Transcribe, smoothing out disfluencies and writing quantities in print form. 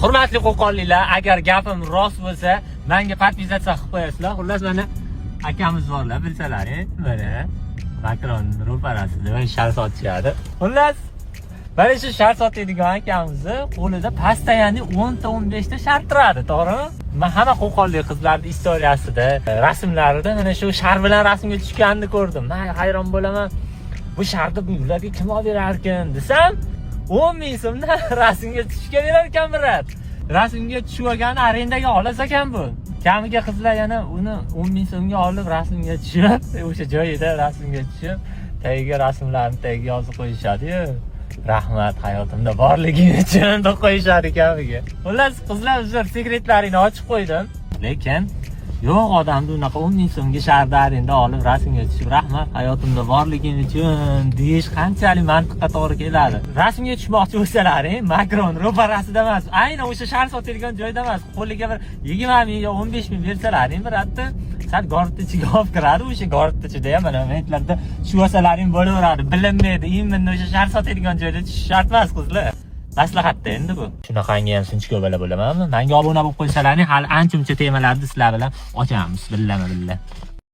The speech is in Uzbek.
Hurmatli qo'qonliklar, agar gapim rost bo'lsa, menga podpisatsiya qilib qo'yasizlar. Xullas mana akamiz borlar, bilsalaring. Mana Makron ro'parasida va shar sotishadi. Xullas mana shu shar sotadigan akamizni qo'lida pastayanni 10 ta 15 ta shar turadi, to'g'rimi? Men hamma qo'qonlik qizlarning istoriyasida, rasmlarida mana shu shar bilan rasmga tushganini ko'rdim. Men hayron bo'laman. Bu sharni bularga kim olib berar ekan desam, 10 ming so'mdan rasmga tushga berar ekan birat. Rasmga tushib olgani arendaga olas ekan bu. Kamiga qizlar yana uni 10 ming so'mga olib rasmga tushib, o'sha joyida rasmga tushib, tagiga rasmlarni tagiga yozib qo'yishadi-yu. Rahmat hayotimda borliging uchun deb qo'yishadi kamiga. Xullas qizlar uzr sekretlarini ochib qo'ydim. Lekin yo'q, odamni unaqa 10 ming so'mga sharda arenda olib rasmga tushib, rahmat hayotimda borliging uchun deyish qanchalik mantiqqa to'g'ri keladi. Rasmga tushmoqchi bo'lsalaring, Makron ro'parasida emas, aynan o'sha shar sotilgan joyda emas, qo'liga bir 20 ming yo 15 ming bersalaring, bir hatto sal gortni ichiga olib kiradi. O'sha gortni ichida ham mana momentlarda tushvasalaring bo'laveradi. Bilinmaydi, imminni o'sha shar sotilgan joyda tushish shart emas qizlar. Maslahatda endi bu. Shunaqangi ham sinchkov bola bo'lamanmi? Menga obuna bo'lib qo'ysalaring, hali ancha-muncha temalarni sizlar bilan ochamiz. Billama billah.